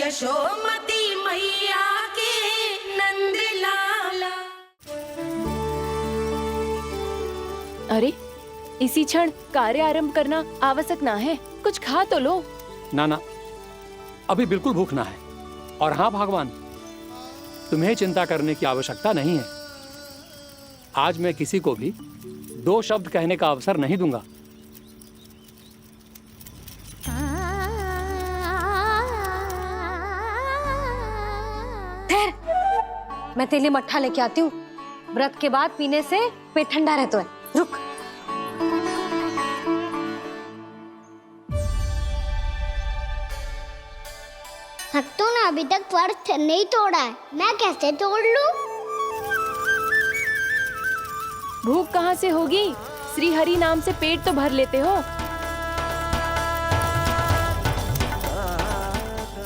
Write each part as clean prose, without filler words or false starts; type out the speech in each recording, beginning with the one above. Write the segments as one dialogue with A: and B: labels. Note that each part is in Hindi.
A: यशोमती मैया के नंद लाला।
B: अरे इसी क्षण कार्य आरंभ करना आवश्यक ना है, कुछ खा तो लो।
C: ना ना, अभी बिल्कुल भूख ना है। और हाँ भगवान, तुम्हें चिंता करने की आवश्यकता नहीं है। आज मैं किसी को भी 2 शब्द कहने का अवसर नहीं दूंगा।
D: ठहर, मैं तेरे लिए मट्ठा लेके आती हूँ। व्रत के बाद पीने से पेट ठंडा रहता है। रुक।
E: भक्तों ने अभी तक व्रत नहीं तोड़ा है, मैं कैसे तोड़ लूं?
B: भूख कहाँ से होगी? श्री हरि नाम से पेट तो भर लेते हो।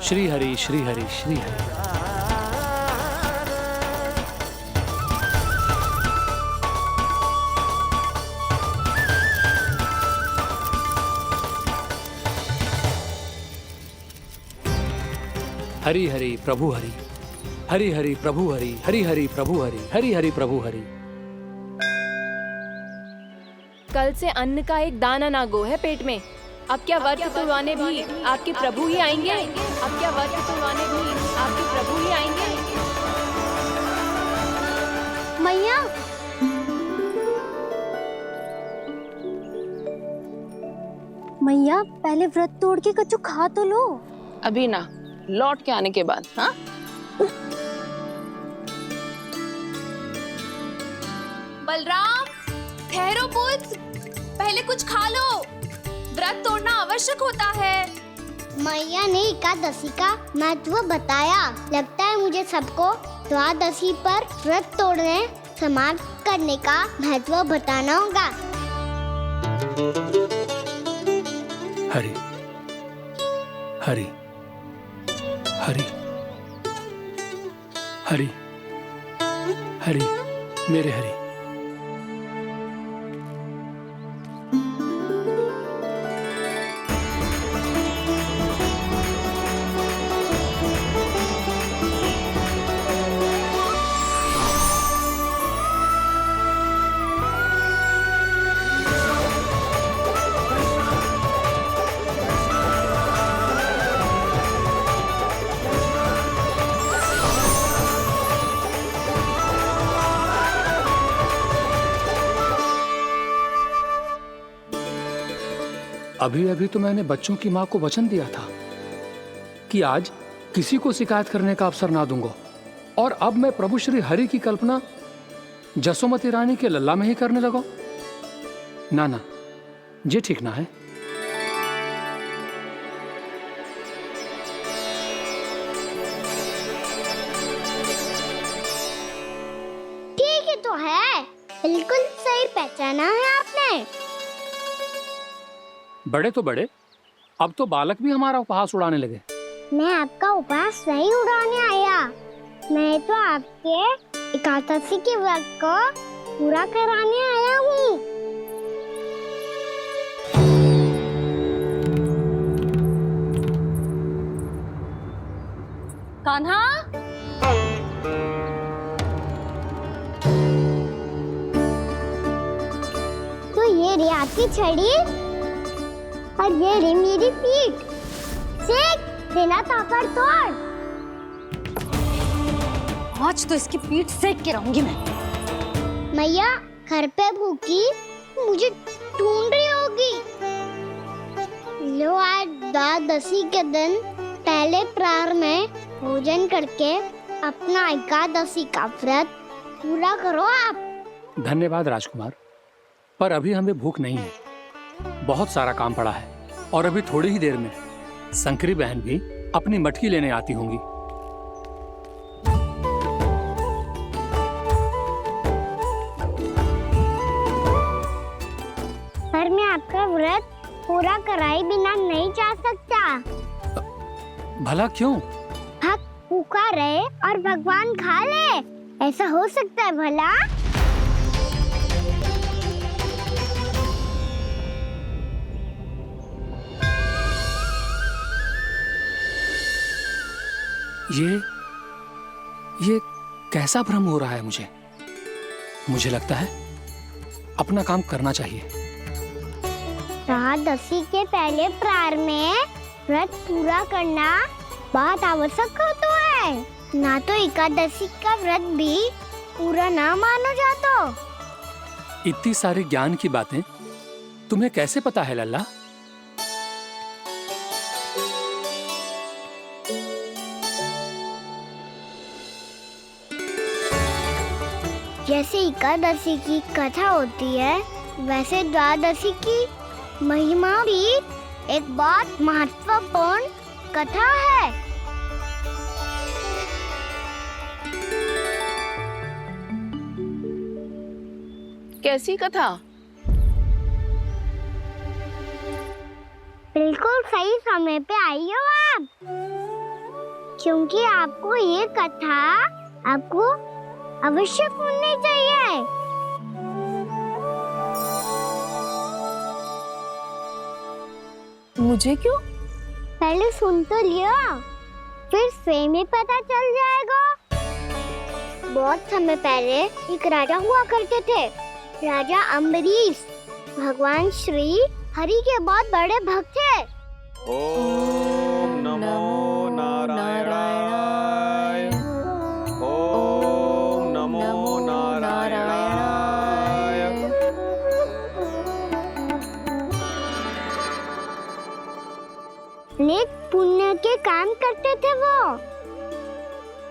C: श्री हरि श्री हरि श्री हरि। हरि हरि प्रभु हरि, हरि हरि प्रभु हरि, हरि हरि प्रभु हरि, हरि हरि प्रभु हरि।
B: कल से अन्न का एक दाना ना गो है पेट में। अब क्या व्रत तुड़वाने भी आपके प्रभु ही आएंगे? अब क्या व्रत तुड़वाने भी आपके प्रभु ही आएंगे?
E: मैया, मैया पहले व्रत तोड़ के कच्चू खा तो लो।
F: अभी ना, लौट के आने के बाद। हाँ,
G: बलराम, ठहरो पुत्र, पहले कुछ खा लो। व्रत तोड़ना आवश्यक होता है।
E: मैया ने एकादशी का महत्व बताया। लगता है मुझे सबको द्वादशी पर व्रत तोड़ने समाप्त करने का महत्व बताना होगा।
C: हरि हरि हरि हरि हरि, मेरे हरि। अभी अभी तो मैंने बच्चों की माँ को वचन दिया था कि आज किसी को शिकायत करने का अवसर ना दूंगा, और अब मैं प्रभु श्री हरि की कल्पना जसोमती रानी के लल्ला में ही करने लगा। ना ना, ये ठीक ना है।
E: ठीक ही तो है, बिल्कुल सही पहचाना है आपने।
C: बड़े तो बड़े, अब तो बालक भी हमारा उपहास उड़ाने लगे।
E: मैं आपका उपहास नहीं उड़ाने आया, मैं तो आपके एकादशी के व्रत को पूरा कराने आया हूँ।
D: कान्हा,
E: तो ये रे आपकी छड़ी और ये रे मेरी पीठ। सेक देना तापर तोड़।
D: आज तो इसकी पीठ सेक के रहूंगी मैं।
E: मैया घर पे भूखी मुझे ढूंढ रही होगी। लो, आज द्वादशी के दिन पहले प्रहर में भोजन करके अपना एकादशी का व्रत पूरा करो आप।
C: धन्यवाद राजकुमार, पर अभी हमें भूख नहीं है। बहुत सारा काम पड़ा है, और अभी थोड़ी ही देर में शंकरी बहन भी अपनी मटकी लेने आती होंगी।
E: पर मैं आपका व्रत पूरा कराए बिना नहीं जा सकता।
C: भला क्यों?
E: भक्त भूखा रहे और भगवान खा ले, ऐसा हो सकता है भला?
C: ये कैसा भ्रम हो रहा है मुझे लगता है अपना काम करना चाहिए।
E: एकादशी के पहले प्रार में व्रत पूरा करना बहुत आवश्यक होता है, ना तो एकादशी का व्रत भी पूरा ना मानो जातो।
C: इतनी सारी ज्ञान की बातें तुम्हें कैसे पता है लल्ला?
E: जैसे एकादशी की कथा होती है, वैसे द्वादशी की महिमा भी एक बहुत महत्वपूर्ण कथा है।
F: कैसी कथा?
E: बिल्कुल सही समय पे आई हो आप, क्योंकि आपको ये कथा आपको अवश्य सुननी चाहिए।
F: मुझे क्यों?
E: पहले सुन तो लियो, फिर स्वयं ही पता चल जाएगा। बहुत समय पहले एक राजा हुआ करते थे, राजा अम्बरीश। भगवान श्री हरि के बहुत बड़े भक्त थे।
H: ओम नमो नारायणाय। ओम नमो नारायणाय।
E: नेक पुण्य के काम करते थे वो।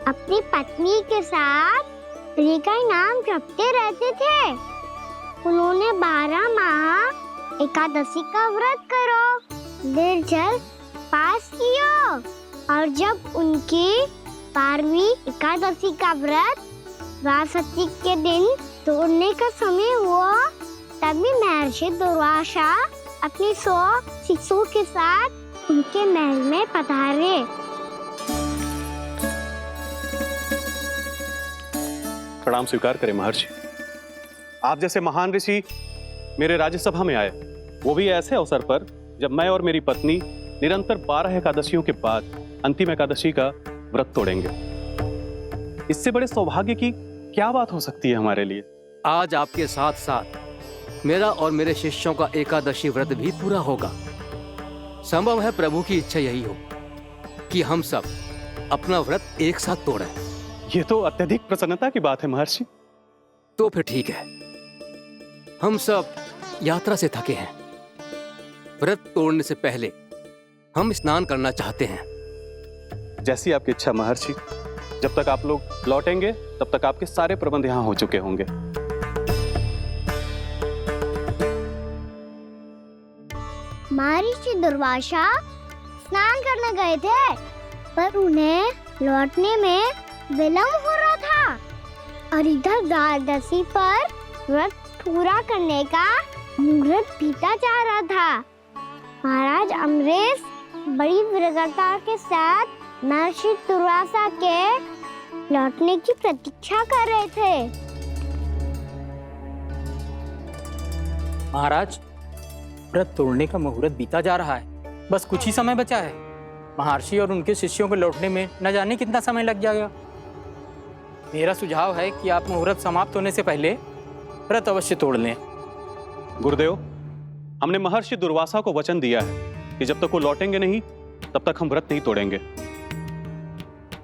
E: अपनी पत्नी के साथ हरि का नाम जपते रहते थे। उन्होंने 12 माह एकादशी का व्रत करो निर्जल पास किया, और जब उनकी 12वीं एकादशी का व्रत द्वादशी के दिन तोड़ने का समय हुआ, तभी महर्षि दुर्वासा अपनी 100 शिष्यों के साथ उनके महल में पधारे।
H: प्रणाम स्वीकार करें महर्षि। आप जैसे महान ऋषि मेरे राज्यसभा में आए, वो भी ऐसे अवसर पर जब मैं और मेरी पत्नी निरंतर 12 एकादशियों के बाद अंतिम एकादशी का व्रत तोड़ेंगे। इससे बड़े सौभाग्य की क्या बात हो सकती है हमारे लिए?
I: आज आपके साथ साथ मेरा और मेरे शिष्यों का एकादशी व्रत भी पूरा होगा। संभव है प्रभु की इच्छा यही हो कि हम सब अपना व्रत एक साथ तोड़ें।
H: ये तो अत्यधिक प्रसन्नता की बात है महर्षि।
I: तो फिर ठीक है, हम सब यात्रा से थके हैं। व्रत तोड़ने से पहले हम स्नान करना चाहते हैं।
H: जैसी आपकी इच्छा महर्षि। जब तक आप लोग लौटेंगे तब तक आपके सारे प्रबंध यहाँ हो चुके होंगे।
E: महर्षि दुर्वासा स्नान करने गए थे, पर उन्हें लौटने में विलंब हो रहा था, और इधर द्वादशी पर व्रत पूरा करने का मुहूर्त बीता जा रहा था। महाराज अम्बरीश बड़ी विरगता के साथ महर्षि दुर्वासा के लौटने की प्रतीक्षा कर रहे थे।
J: महाराज, व्रत तोड़ने का मुहूर्त बीता जा रहा है, बस कुछ ही समय बचा है। महर्षि और उनके शिष्यों को लौटने में न जाने कितना समय लग जाएगा। मेरा सुझाव है कि आप मुहूर्त समाप्त होने से पहले व्रत अवश्य तोड़ लें।
H: गुरुदेव, हमने महर्षि दुर्वासा को वचन दिया है कि जब तक वो लौटेंगे नहीं तब तक हम व्रत नहीं तोड़ेंगे।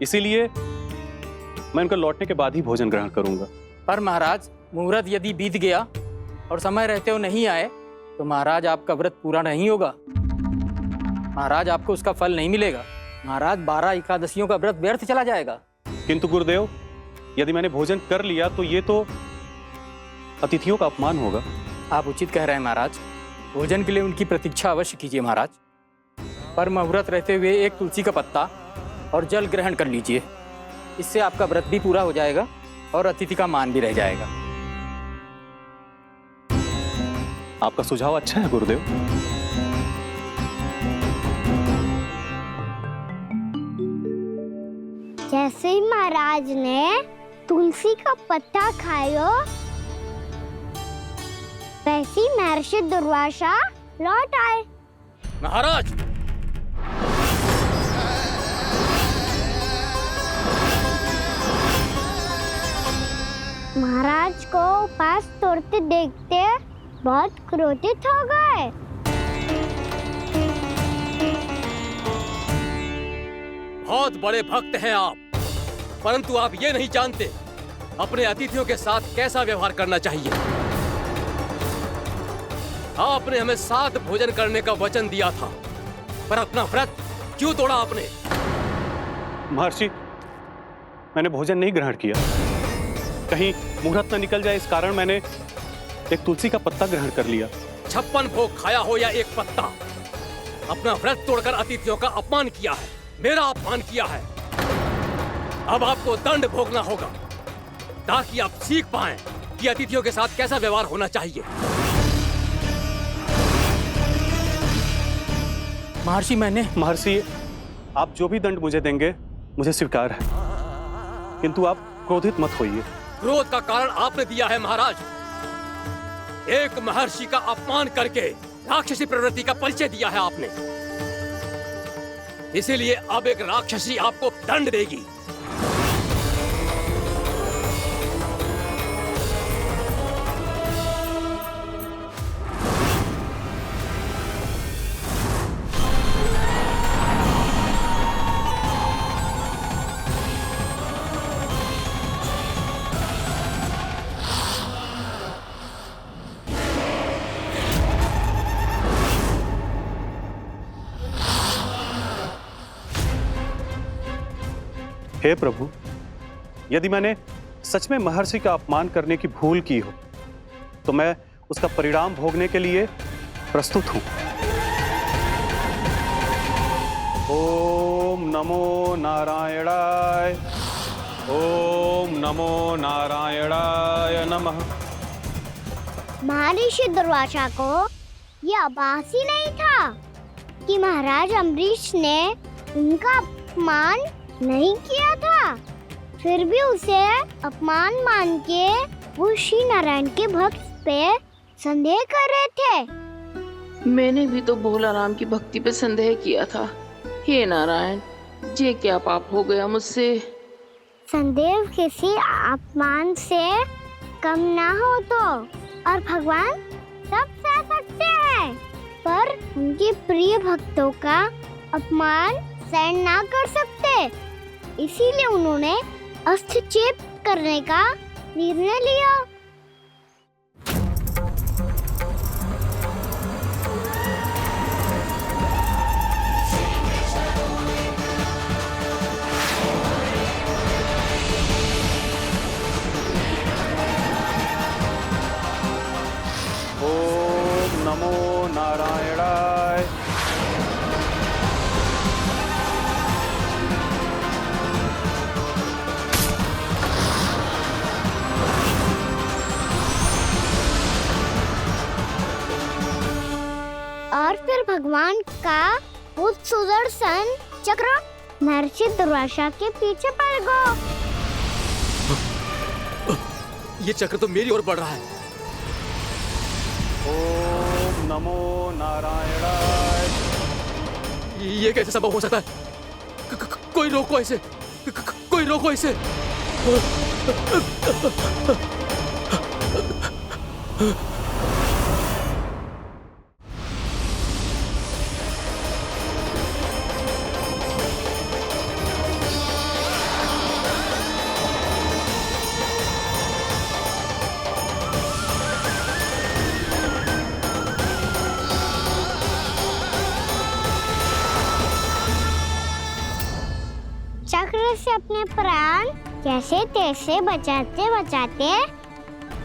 H: इसीलिए मैं उनका लौटने के बाद ही भोजन ग्रहण करूंगा।
J: पर महाराज, मुहूर्त यदि बीत गया और समय रहते हो नहीं आए तो महाराज आपका व्रत पूरा नहीं होगा। महाराज, आपको उसका फल नहीं मिलेगा। महाराज, 12 एकादशियों का व्रत व्यर्थ चला जाएगा।
H: किंतु गुरुदेव, यदि मैंने भोजन कर लिया तो ये तो अतिथियों का अपमान होगा।
J: आप उचित कह रहे हैं महाराज। भोजन के लिए उनकी प्रतीक्षा अवश्य कीजिए महाराज। पर मुहूर्त रहते हुए एक तुलसी का पत्ता और जल ग्रहण कर लीजिए। इससे आपका व्रत भी पूरा हो जाएगा और अतिथि का मान भी रह जाएगा।
H: आपका सुझाव अच्छा है गुरुदेव।
E: जैसे ही महाराज ने तुलसी का पत्ता खाया, वैसे ही महर्षि दुर्वासा लौट आए।
I: महाराज,
E: उपास तोड़ते देखते बहुत क्रोधित हो गए।
I: बहुत बड़े भक्त हैं आप, परंतु आप ये नहीं जानते अपने अतिथियों के साथ कैसा व्यवहार करना चाहिए। आपने हमें 7 भोजन करने का वचन दिया था, पर अपना व्रत क्यों तोड़ा आपने?
H: महर्षि, मैंने भोजन नहीं ग्रहण किया। कहीं मुहूर्त न निकल जाए इस कारण मैंने एक तुलसी का पत्ता ग्रहण कर लिया।
I: 56 भोग खाया हो या एक पत्ता, अपना व्रत तोड़कर अतिथियों का अपमान किया है, मेरा अपमान किया है। अब आपको दंड भोगना होगा ताकि आप सीख पाएं कि अतिथियों के साथ कैसा व्यवहार होना चाहिए।
H: महर्षि, आप जो भी दंड मुझे देंगे मुझे स्वीकार है, किंतु आप क्रोधित मत होइए।
I: क्रोध का कारण आपने दिया है महाराज। एक महर्षि का अपमान करके राक्षसी प्रवृत्ति का परिचय दिया है आपने, इसीलिए अब एक राक्षसी आपको दंड देगी।
H: हे प्रभु, यदि मैंने सच में महर्षि का अपमान करने की भूल की हो तो मैं उसका परिणाम भोगने के लिए प्रस्तुत हूं। ओम नमो नारायणाय, ओम नमो नारायणाय नमः।
E: महर्षि दुर्वासा को यह आभास ही नहीं था कि महाराज अम्बरीश ने उनका अपमान नहीं किया था, फिर भी उसे अपमान मान के वो श्री नारायण के भक्त पे संदेह कर रहे थे।
F: मैंने भी तो भोला राम की भक्ति पे संदेह किया था। हे नारायण, ये क्या पाप हो गया मुझसे?
E: संदेह किसी अपमान से कम ना हो तो, और भगवान सब सह सकते हैं, पर उनके प्रिय भक्तों का अपमान सहन ना कर सकते, इसीलिए उन्होंने हस्तक्षेप करने का निर्णय लिया।
H: ओम नमो नारायणाय।
E: और फिर भगवान का वो सुदर्शन चक्र महर्षि दुर्वासा के पीछे पड़ गया।
I: ये चक्र तो मेरी ओर बढ़ रहा है।
H: ओम नमो नारायणाय।
I: ये कैसे संभव हो सकता है? कोई रोको इसे, कोई रोको इसे।
E: चक्र से अपने प्राण जैसे तैसे बचाते बचाते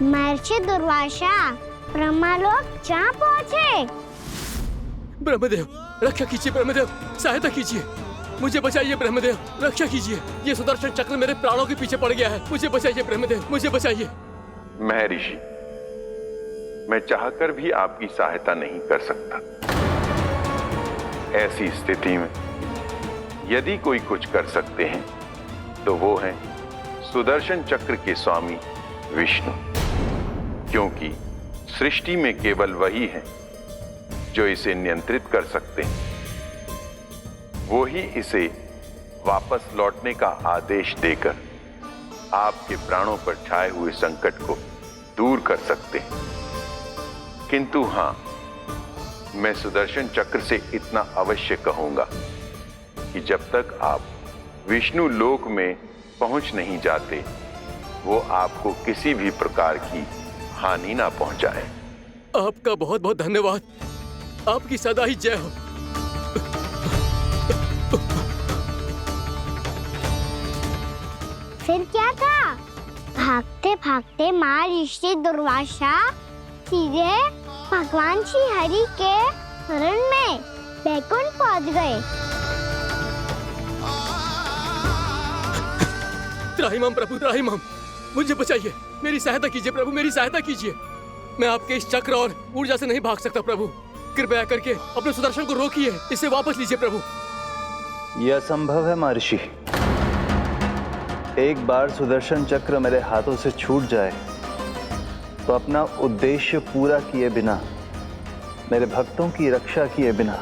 E: महर्षि दुर्वासा ब्रह्मलोक जा पहुँचे।
I: ब्रह्मदेव, रक्षा कीजिए ब्रह्मदेव, सहायता कीजिए, मुझे बचाइए ब्रह्मदेव, रक्षा कीजिए। ये सुदर्शन चक्र मेरे प्राणों के पीछे पड़ गया है, मुझे बचाइए ब्रह्मदेव, मुझे बचाइए।
K: महर्षि, मैं चाहकर भी आपकी सहायता नहीं कर सकता। ऐसी स्थिति में यदि कोई कुछ कर सकते हैं तो वो हैं सुदर्शन चक्र के स्वामी विष्णु, क्योंकि सृष्टि में केवल वही है जो इसे नियंत्रित कर सकते हैं। वो ही इसे वापस लौटने का आदेश देकर आपके प्राणों पर छाए हुए संकट को दूर कर सकते हैं। किंतु हां, मैं सुदर्शन चक्र से इतना अवश्य कहूंगा कि जब तक आप विष्णु लोक में पहुंच नहीं जाते, वो आपको किसी भी प्रकार की हानि ना पहुंचाए।
I: आपका बहुत बहुत धन्यवाद। आपकी सदा ही जय हो।
E: फिर क्या था? भागते भागते महर्षि दुर्वासा सीधे भगवान श्री हरि के शरण में बैकुंठ पहुंच गए।
I: त्राहिमाम प्रभु, त्राहिमाम, मुझे बचाइए, मेरी सहायता कीजिए प्रभु, मेरी सहायता कीजिए। मैं आपके इस चक्र और ऊर्जा से नहीं भाग सकता प्रभु। कृपया करके अपने सुदर्शन को रोकिए, इसे वापस लीजिए प्रभु।
L: यह असंभव है महर्षि। एक बार सुदर्शन चक्र मेरे हाथों से छूट जाए तो अपना उद्देश्य पूरा किए बिना, मेरे भक्तों की रक्षा किए बिना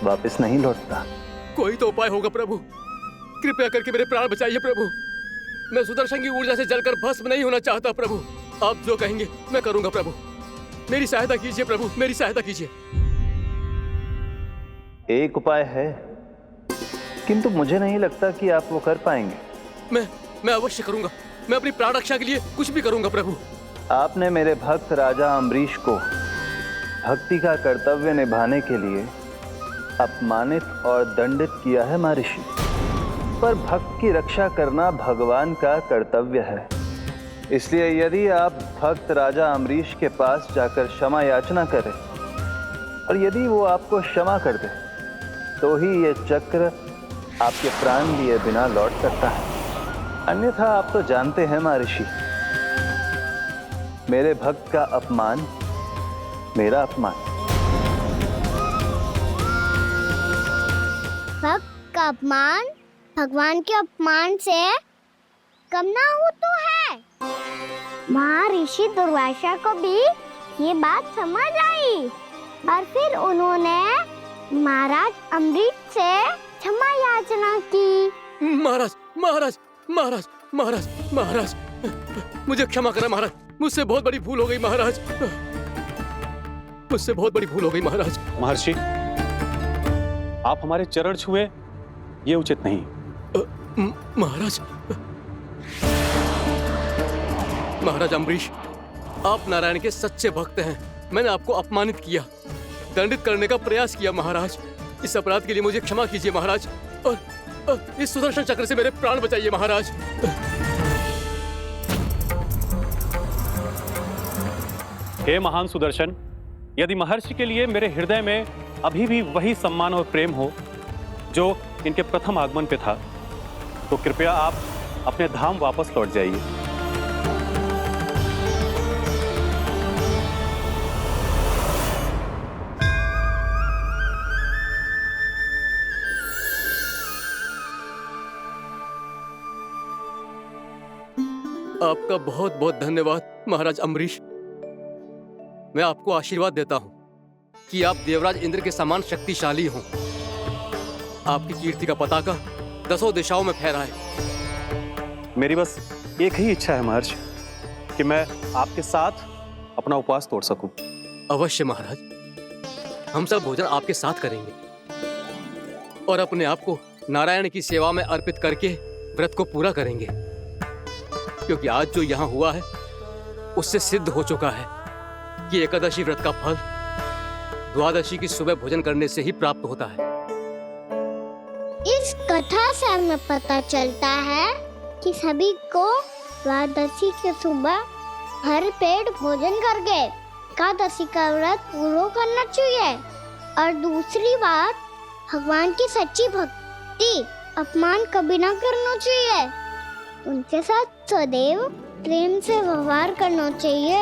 L: वापस नहीं लौटता।
I: कोई तो उपाय होगा प्रभु, कृपया करके मेरे प्राण बचाइए प्रभु। मैं सुदर्शन की ऊर्जा से जलकर भस्म नहीं होना चाहता प्रभु। आप जो कहेंगे मैं करूंगा प्रभु। मेरी सहायता कीजिए प्रभु, मेरी सहायता कीजिए।
L: एक उपाय है, किंतु मुझे नहीं लगता कि आप वो कर पाएंगे।
I: मैं अवश्य करूंगा। मैं अपनी प्राण रक्षा के लिए कुछ भी करूंगा प्रभु।
L: आपने मेरे भक्त राजा अम्बरीश को भक्ति का कर्तव्य निभाने के लिए अपमानित और दंडित किया है महर्षि, पर भक्त की रक्षा करना भगवान का कर्तव्य है। इसलिए यदि आप भक्त राजा अम्बरीश के पास जाकर क्षमा याचना करें और यदि वो आपको क्षमा कर दे, तो ही ये चक्र आपके प्राण लिए बिना लौट सकता है। अन्यथा आप तो जानते हैं महर्षि, मेरे भक्त का अपमान मेरा अपमान।
E: भक्त का अपमान भगवान के अपमान से कम ना हो तो है। महर्षि दुर्वासा को भी ये बात समझ आई और फिर उन्होंने महाराज अम्बरीश से क्षमा याचना की।
I: महाराज महाराज महाराज महाराज महाराज, मुझे क्षमा करें महाराज, मुझसे बहुत बड़ी भूल हो गई महाराज, मुझसे बहुत बड़ी भूल हो गई महाराज।
H: महर्षि, आप हमारे चरण छुए ये उचित नहीं।
I: महाराज, महाराज अम्बरीश, आप नारायण के सच्चे भक्त हैं। मैंने आपको अपमानित किया, दंडित करने का प्रयास किया महाराज। इस अपराध के लिए मुझे क्षमा कीजिए महाराज, और इस सुदर्शन चक्र से मेरे प्राण बचाइए महाराज।
H: हे महान सुदर्शन, यदि महर्षि के लिए मेरे हृदय में अभी भी वही सम्मान और प्रेम हो जो इनके प्रथम आगमन पे था, तो कृपया आप अपने धाम वापस लौट जाइए।
I: आपका बहुत बहुत धन्यवाद महाराज अम्बरीश। मैं आपको आशीर्वाद देता हूं कि आप देवराज इंद्र के समान शक्तिशाली हों। आपकी कीर्ति का पताका 10 दिशाओं में फहराए।
H: मेरी बस एक ही इच्छा है महर्षि, कि मैं आपके साथ अपना उपवास तोड़ सकूं।
I: अवश्य महाराज, हम सब भोजन आपके साथ करेंगे और अपने आप को नारायण की सेवा में अर्पित करके व्रत को पूरा करेंगे, क्योंकि आज जो यहाँ हुआ है उससे सिद्ध हो चुका है कि एकादशी व्रत का फल द्वादशी की सुबह भोजन करने से ही प्राप्त होता है।
E: इस कथा से हमें पता चलता है कि सभी को द्वादशी के सुबह भर पेट भोजन करके एकादशी का व्रत पूरा करना चाहिए। और दूसरी बात, भगवान की सच्ची भक्ति अपमान कभी ना करना चाहिए। उनके साथ सदैव प्रेम से व्यवहार करना चाहिए।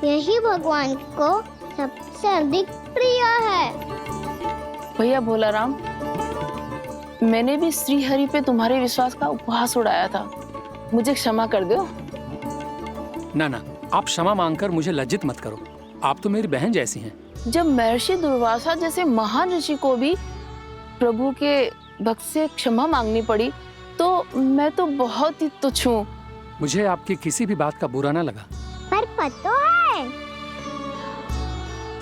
E: यही भगवान को सबसे अधिक प्रिय है।
F: भैया भोला राम, मैंने भी श्री हरि पे तुम्हारे विश्वास का उपहास उड़ाया था, मुझे क्षमा कर दो।
C: ना ना, आप क्षमा मांगकर मुझे लज्जित मत करो, आप तो मेरी बहन जैसी हैं।
F: जब महर्षि दुर्वासा जैसे महान ऋषि को भी प्रभु के भक्त से क्षमा मांगनी पड़ी, तो मैं तो बहुत ही तुच्छ हूँ।
C: मुझे आपकी किसी भी बात का बुरा ना लगा।
E: पता है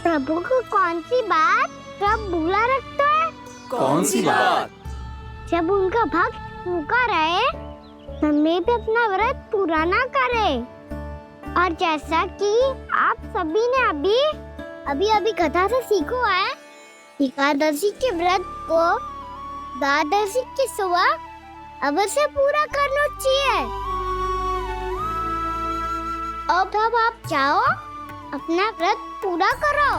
E: प्रभु को कौन सी बात कब बुला रखता है?
I: कौन सी बात?
E: जब उनका भक्त भूखा रहे समय पे अपना व्रत पूरा ना करे। और जैसा कि आप सभी ने अभी कथा से सीखो है, एकादशी के व्रत को द्वादशी के सुबह अवश्य पूरा करना चाहिए। अब आप चाहो अपना व्रत पूरा करो।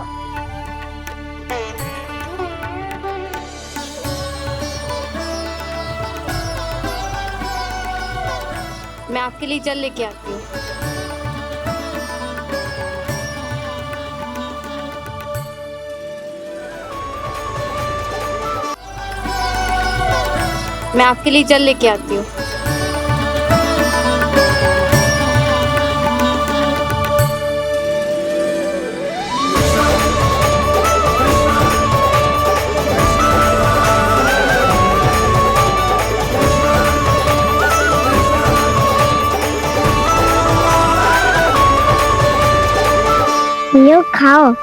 B: मैं आपके लिए जल लेके आती हूँ। मैं आपके लिए जल लेके आती हूँ।
E: लो खाओ।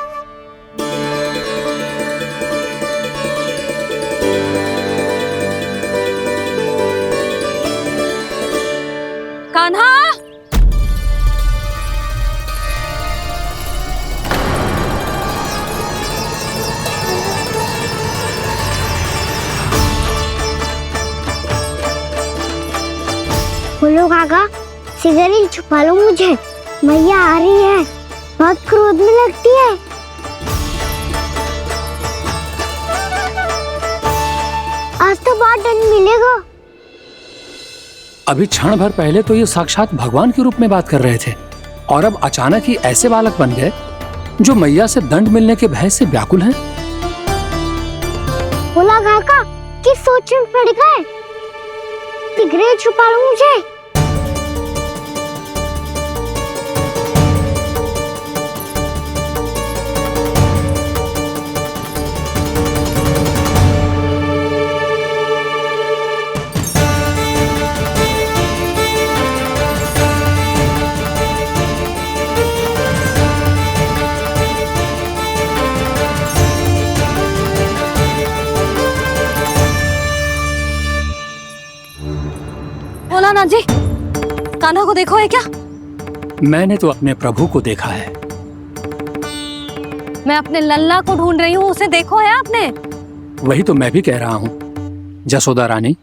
D: कान्हा,
E: बोलो काका, सिगरेट छुपा लो मुझे, मैया आ रही है, बहुत क्रोध में लगती है। आज तो बहुत दंड मिलेगा।
C: अभी क्षण भर पहले तो ये साक्षात भगवान के रूप में बात कर रहे थे और अब अचानक ही ऐसे बालक बन गए जो मैया से दंड मिलने के भय से व्याकुल हैं।
E: बोला काका, किस सोच में पड़ गए? सिगरेट छुपा लो मुझे।
D: बोला ना जी, कान्हा को देखो है क्या?
C: मैंने तो अपने प्रभु को देखा है।
D: मैं अपने लल्ला को ढूंढ रही हूँ, उसे देखो है आपने?
C: वही तो मैं भी कह रहा हूँ जसोदा रानी,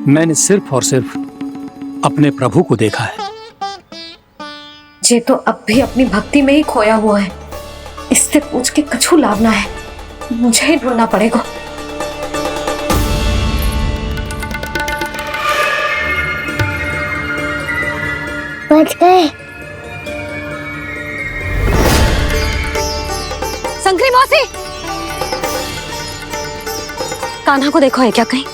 C: मैंने सिर्फ और सिर्फ अपने प्रभु को देखा है।
D: ये तो अब भी अपनी भक्ति में ही खोया हुआ है, इससे पूछ के कछु लाभ ना है, मुझे ही ढूंढना पड़ेगा।
E: बच गए।
D: संकरी मौसी, कान्हा को देखो है क्या कहीं?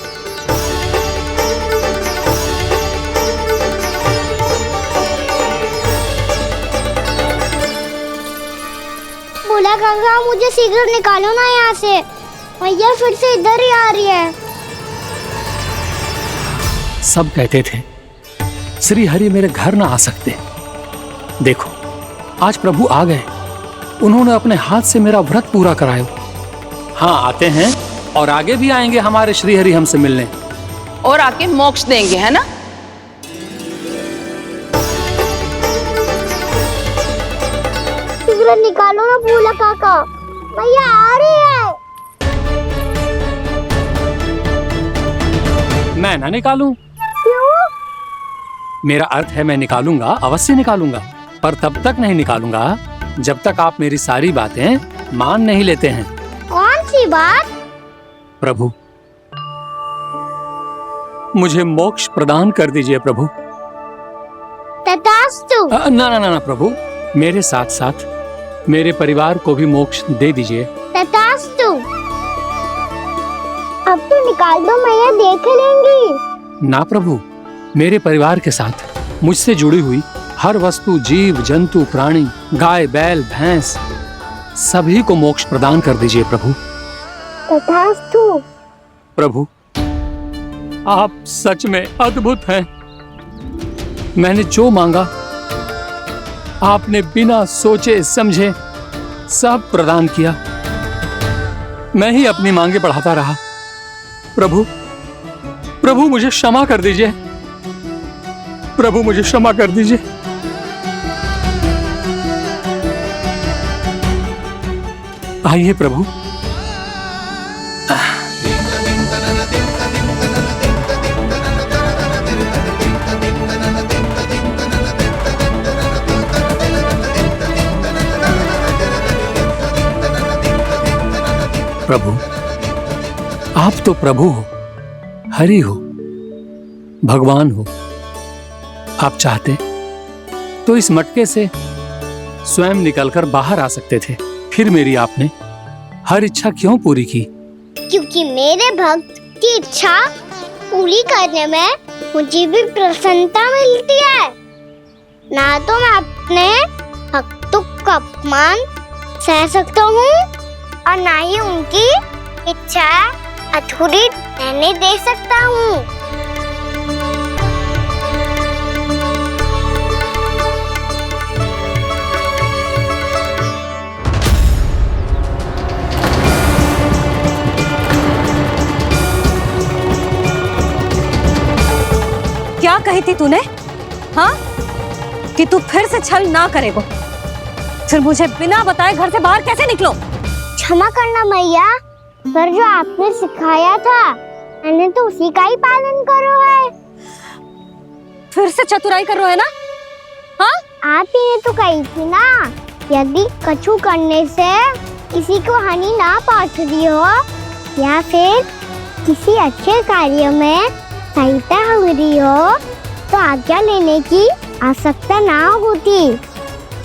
E: बोला काका, मुझे सिगरेट निकालो ना यहाँ से, मैया फिर से इधर ही आ रही है।
C: सब कहते थे श्री हरि मेरे घर ना आ सकते। देखो आज प्रभु आ गए, उन्होंने अपने हाथ से मेरा व्रत पूरा कराया। हाँ आते हैं और आगे भी आएंगे हमारे श्री हरि हमसे मिलने
F: और आके मोक्ष देंगे, है ना?
E: सिगरेट निकालो ना बोला काका, मैया आ रही है।
C: मैं ना निकालूं?
E: क्यों?
C: मेरा अर्थ है मैं निकालूंगा, अवश्य निकालूंगा, पर तब तक नहीं निकालूंगा जब तक आप मेरी सारी बातें मान नहीं लेते हैं।
E: कौन सी बात?
C: प्रभु मुझे मोक्ष प्रदान कर दीजिए प्रभु।
E: तथास्तु।
C: ना ना ना ना प्रभु, मेरे साथ साथ मेरे परिवार को भी मोक्ष दे दीजिए।
E: तथास्तु। अब तो निकाल दो, मैया देख लेंगी।
C: ना प्रभु, मेरे परिवार के साथ मुझसे जुड़ी हुई हर वस्तु, जीव जंतु, प्राणी, गाय बैल भैंस, सभी को मोक्ष प्रदान कर दीजिए प्रभु।
E: तथास्तु।
C: प्रभु आप सच में अद्भुत हैं। मैंने जो मांगा आपने बिना सोचे समझे सब प्रदान किया। मैं ही अपनी मांगे बढ़ाता रहा। प्रभु, प्रभु मुझे क्षमा कर दीजिए। प्रभु मुझे क्षमा कर दीजिए। आइए प्रभु। प्रभु, आप तो प्रभु हो, हरि हो, भगवान हो। आप चाहते तो इस मटके से स्वयं निकलकर बाहर आ सकते थे, फिर मेरी आपने हर इच्छा क्यों पूरी की?
E: क्योंकि मेरे भक्त की इच्छा पूरी करने में मुझे भी प्रसन्नता मिलती है। ना तो मैं अपने भक्तों का अपमान सह सकता हूँ और ना ही उनकी इच्छा अधूरी रहने दे सकता हूँ।
D: क्या कही थी तूने? हाँ, कि तू फिर से छल ना करेगा। फिर मुझे बिना बताए घर से बाहर कैसे निकलो?
E: क्षमा करना मैया, पर जो आपने सिखाया था मैंने तो उसी का ही पालन करो है।
D: फिर से चतुराई कर रहे हो ना? हाँ,
E: आप ही ने तो कही थी ना, यदि कछु करने से किसी को हानि ना पहुंच रही हो या फिर किसी अच्छे कार्य में सहायता हो रही हो तो आज्ञा लेने की आवश्यकता ना होती।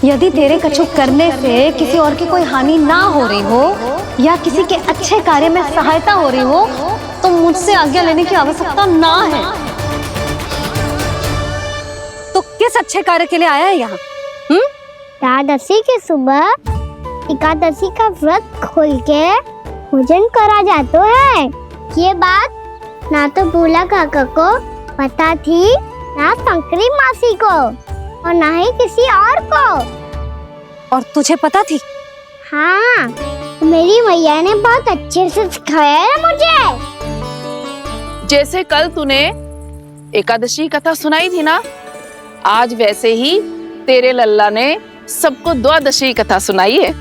D: यदि तेरे कछु करने से किसी और की कोई हानि ना हो रही हो या किसी के अच्छे कार्य में सहायता हो रही हो तो मुझसे आज्ञा लेने की आवश्यकता ना है। तो किस अच्छे कार्य के लिए आया है यहाँ?
E: द्वादशी के सुबह एकादशी का व्रत खोल के भोजन करा जाता है। ये बात ना तो भोला काका को पता थी, ना शंकरी मासी को और ना ही किसी और को।
D: और तुझे पता थी?
E: हाँ, मेरी मैया ने बहुत अच्छे से सिखाया है मुझे।
F: जैसे कल तूने एकादशी कथा सुनाई थी ना, आज वैसे ही तेरे लल्ला ने सबको द्वादशी कथा सुनाई है।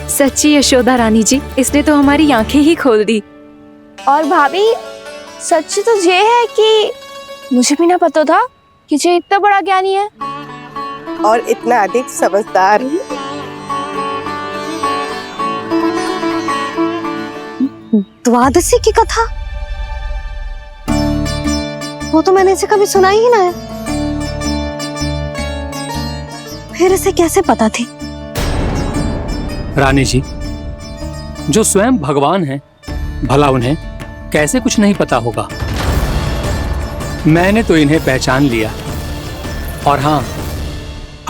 B: सच्ची यशोदा रानी जी, इसने तो हमारी आंखें ही खोल दी।
G: और भाभी, सच तो ये है कि मुझे भी ना पता था कि ये इतना बड़ा ज्ञानी है
M: और इतना अधिक समझदार है।
D: द्वादशी की कथा? वो तो मैंने इसे कभी सुना ही ना है। फिर इसे कैसे पता थी?
C: रानी जी, जो स्वयं भगवान हैं, भला उन्हें कैसे कुछ नहीं पता होगा? मैंने तो इन्हें पहचान लिया। और हाँ,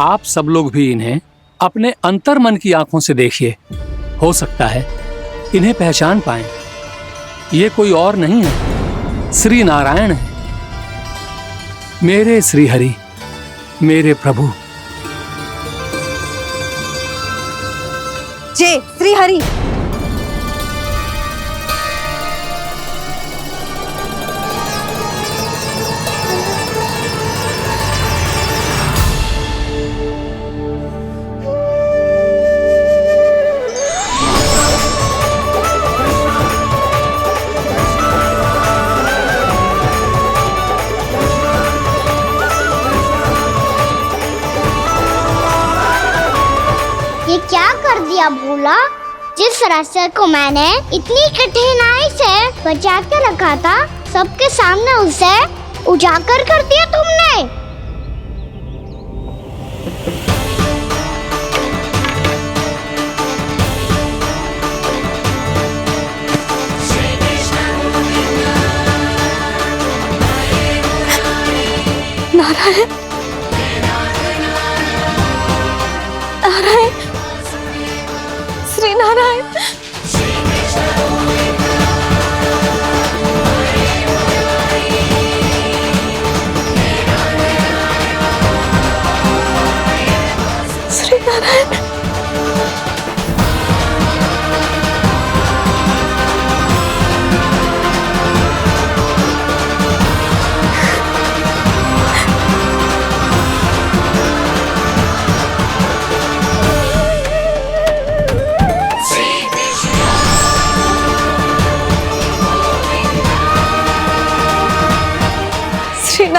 C: आप सब लोग भी इन्हें अपने अंतर्मन की आंखों से देखिए, हो सकता है इन्हें पहचान पाएं। ये कोई और नहीं है, श्री नारायण है, मेरे श्री हरि, मेरे प्रभु।
D: जय श्री हरि।
E: ये क्या कर दिया भोला? जिस रास्ते को मैंने इतनी कठिनाई से बचा के रखा था, सबके सामने उसे उजागर कर दिया तुमने।
D: नारायण, नारायण, श्री नारायण।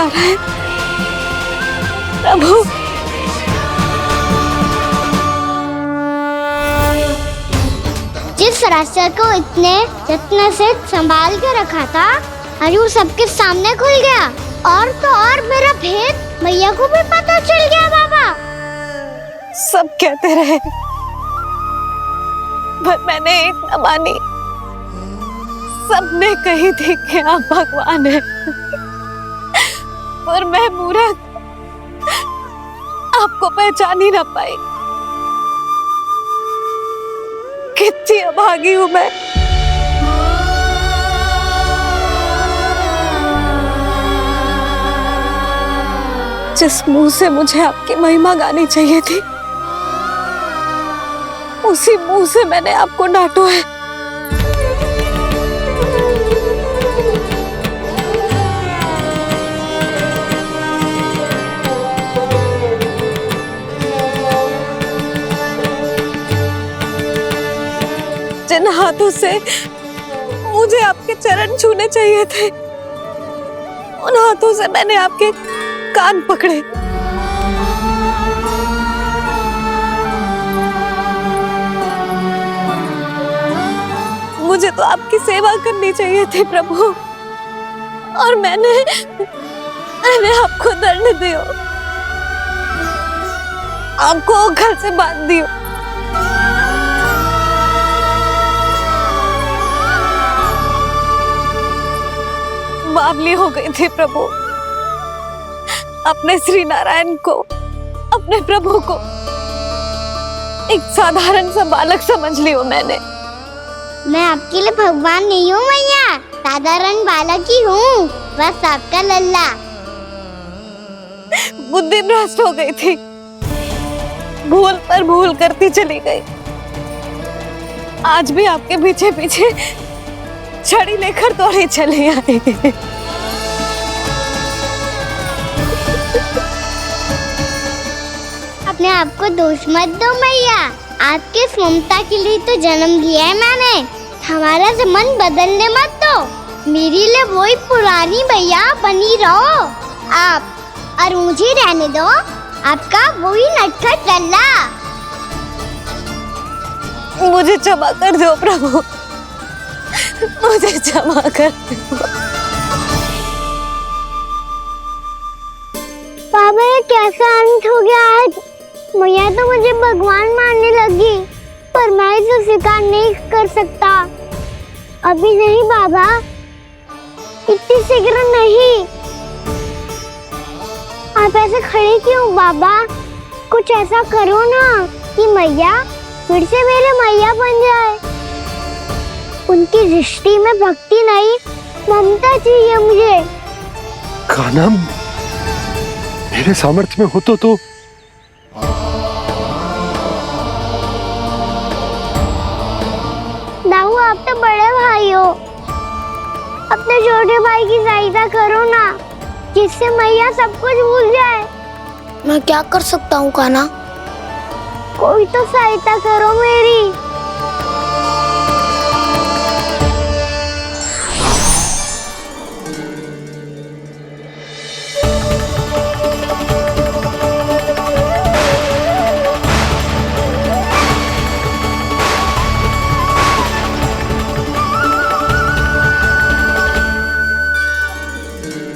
D: जा रहा है प्रभु।
E: जिस रास्ते को इतने यत्न से संभाल के रखा था, आज वो सबके सामने खुल गया। और तो और मेरा भेद मैया को भी पता चल गया बाबा।
D: सब कहते रहे पर मैंने एक न मानी। सबने कही थी कि आप भगवान हैं, पर मैं मूर्ख आपको पहचान ही ना पाई। कितनी अभागी हूँ मैं। जिस मुंह से मुझे आपकी महिमा गानी चाहिए थी, उसी मुंह से मैंने आपको डांटा है। जिन हाथों से मुझे आपके चरण छूने चाहिए थे, उन हाथों से मैंने आपके कान पकड़े। मुझे तो आपकी सेवा करनी चाहिए थी प्रभु, और मैंने आपको दंड दियो, आपको घर से बांध दियो। बावली हो गई थी प्रभु। अपने श्री नारायण को, अपने प्रभु को एक साधारण सा बालक समझ लियो मैंने।
E: मैं आपके लिए भगवान नहीं हूँ मैया, साधारण बालक ही हूँ, बस आपका लल्ला।
D: बुद्धि भ्रष्ट हो गई थी, भूल पर भूल करती चली गई। आज भी आपके पीछे पीछे छड़ी लेकर दौड़े चले आए।
E: अपने आप को दोष मत दो मैया, आपके इस ममता के लिए तो जन्म लिया है मैंने। हमारा मन बदलने मत दो, मेरे लिए वही पुरानी मैया बनी रहो आप, और मुझे रहने दो आपका वही नटखट लल्ला।
D: मुझे क्षमा कर दो प्रभु, मुझे क्षमा कर दो।
E: बाबा ये कैसा अंत हो गया आज? मैया तो मुझे भगवान मानने लगी, पर मैं इसे स्वीकार नहीं कर सकता। अभी नहीं बाबा, इतनी शीघ्र नहीं। आप ऐसे खड़े क्यों बाबा? कुछ ऐसा करो ना कि मैया फिर से मेरे मैया बन जाए। उनकी दृष्टि में भक्ति नहीं, ममता चाहिए मुझे।
N: कान्हा, मेरे सामर्थ्य में हो तो
E: दाऊ, आप तो बड़े भाई हो, अपने छोटे भाई की सहायता करो ना, जिससे मैया सब कुछ भूल जाए। मैं क्या कर सकता हूँ कान्हा? कोई तो सहायता करो मेरी।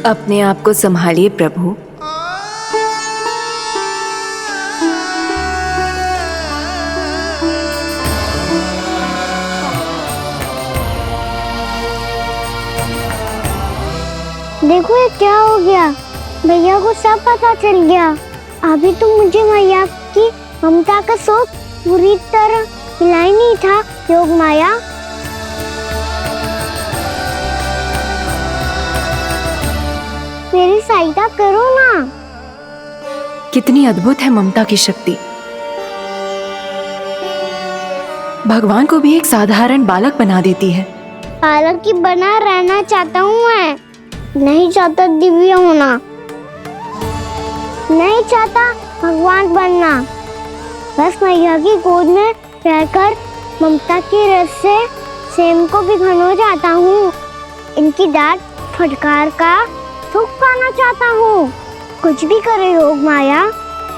B: अपने आप को संभालिए प्रभु।
E: देखो ये क्या हो गया, भैया को सब पता चल गया। अभी तो मुझे मैया की ममता का शौक पूरी तरह मिला ही नहीं था। योग माया, मेरी सहायता करो ना।
B: कितनी अद्भुत है ममता की शक्ति। भगवान को भी एक साधारण बालक बना देती है।
E: बालक की बना रहना चाहता हूँ मैं, नहीं चाहता दिव्य होना, नहीं चाहता भगवान बनना। बस मैया की गोद में रहकर ममता की रस से सेम को भिगोना चाहता हूँ। इनकी डांट फटकार का सुख पाना चाहता हूँ। कुछ भी करे योग माया,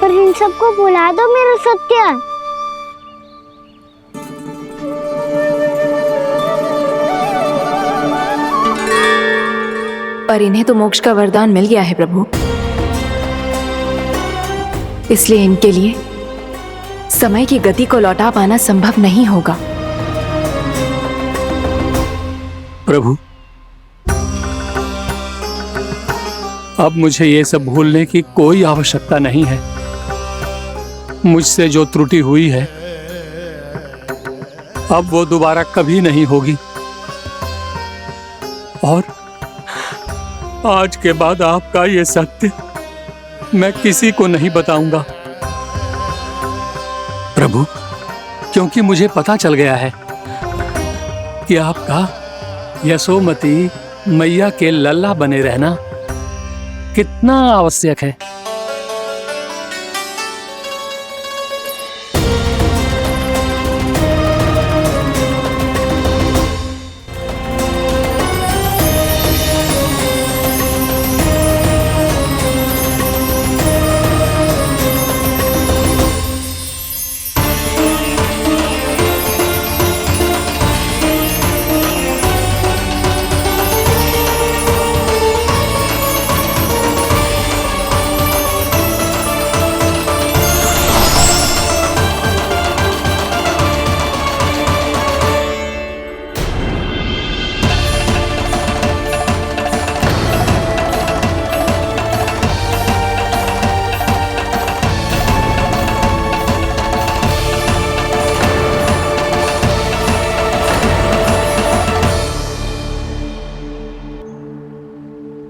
E: पर इन सबको भुला दो मेरा सत्य।
B: पर इन्हें तो मोक्ष का वरदान मिल गया है प्रभु, इसलिए इनके लिए समय की गति को लौटा पाना संभव नहीं होगा।
C: प्रभु, अब मुझे ये सब भूलने की कोई आवश्यकता नहीं है। मुझसे जो त्रुटि हुई है अब वो दोबारा कभी नहीं होगी, और आज के बाद आपका ये सत्य मैं किसी को नहीं बताऊंगा प्रभु, क्योंकि मुझे पता चल गया है कि आपका यशोमती मैया के लल्ला बने रहना कितना आवश्यक है।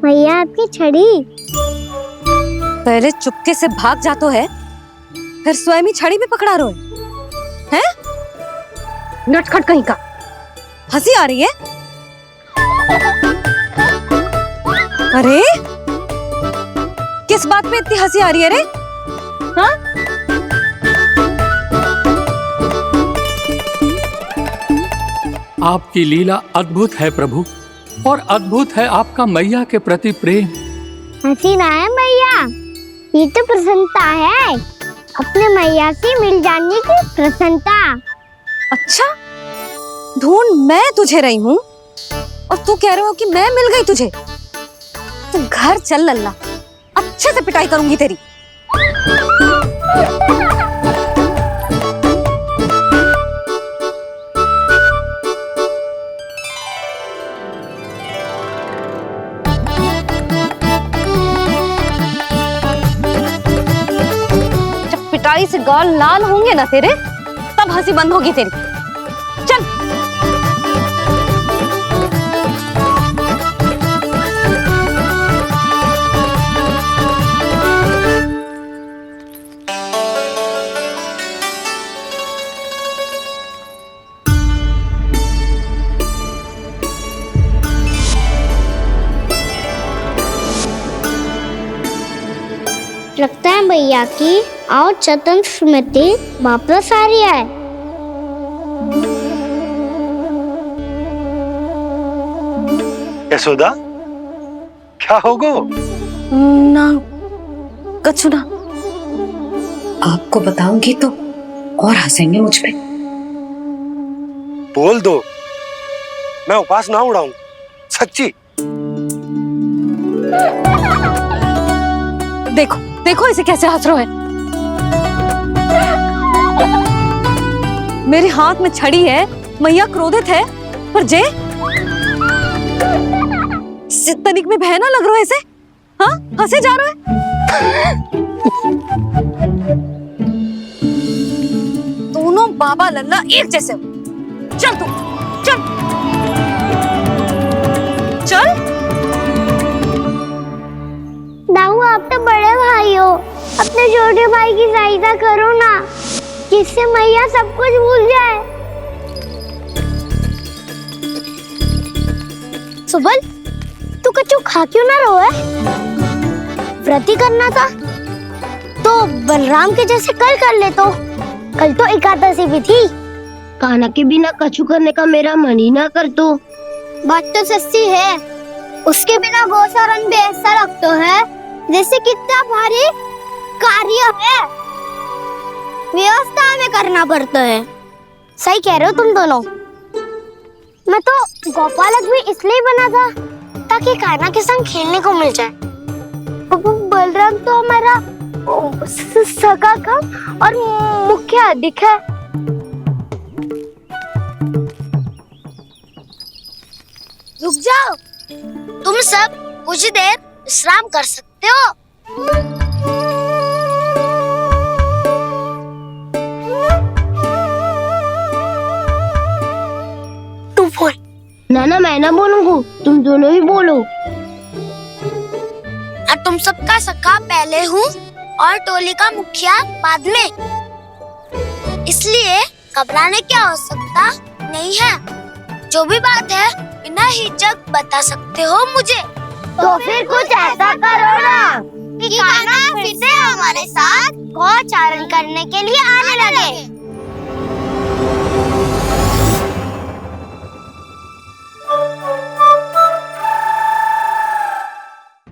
E: मैया आपकी छड़ी।
D: पहले चुपके से भाग जातो है, फिर स्वयं ही छड़ी भी पकड़ा रो है? नटखट कहीं का। हंसी आ रही है? अरे किस बात पे इतनी हंसी आ रही है रे? हाँ?
C: आपकी लीला अद्भुत है प्रभु, और अद्भुत है आपका मैया के प्रति प्रेम।
E: हंसी ना है मैया, ये तो प्रसन्नता है, अपने मैया से मिल जाने की प्रसन्नता।
D: अच्छा, ढूंढ मैं तुझे रही हूँ और तू कह रहे हो कि मैं मिल गई तुझे। तू घर चल लल्ला, अच्छे से पिटाई करूंगी तेरी। पिटाई से गाल लाल होंगे ना तेरे, तब हंसी बंद होगी तेरी। चल।
E: लगता है भैया की और चतन स्मृति वापस आ रही है।
N: यशोदा, क्या होगो?
D: ना कछु ना।
O: आपको बताऊंगी तो और हंसेंगे मुझ पे।
N: बोल दो, मैं उपास ना उड़ाऊं, सच्ची।
D: देखो देखो इसे कैसे हंस रहा है। मेरे हाथ में छड़ी है, मैया क्रोधित है, पर जे तनिक में भय ना लग रहा है इसे। हाँ, हंसे जा रहा है। दोनों बाबा लल्ला एक जैसे हो। चल तू, चल चल।
E: दाऊ, आप तो बड़े भाई हो, अपने छोटे भाई की सहायता करो ना, जिससे मैया सब कुछ भूल जाए। सुबल, तू कच्चू खा क्यों ना रहो है? व्रत ही करना था तो बलराम के जैसे कल कर ले। तो कल तो एकादशी भी थी।
P: कान्हा के बिना कछु करने का मेरा मन ही ना कर। तो
E: बात तो सच्ची है, उसके बिना गोचारण भी ऐसा लगता है जैसे कितना भारी कार्य है, व्यवस्था में करना पड़ता है। सही कह रहे हो तुम दोनों। मैं तो गोपालक भी इसलिए बना था ताकि कान्हा के संग खेलने को मिल जाए। बलराम तो हमारा सगा काम और मुख्य अधिक है। रुक जाओ, तुम सब कुछ देर विश्राम कर सकते हो। तू बोल। ना मैं ना बोलूंगा, तुम दोनों ही बोलो। और तुम सबका सखा पहले हूँ और टोली का मुखिया बाद में, इसलिए घबराने क्या हो सकता नहीं है। जो भी बात है बिना हिचक बता सकते हो मुझे। तो फिर कुछ ऐसा करो ना कि कान्हा फिर से हमारे साथ गोचारण करने के लिए आने लगे।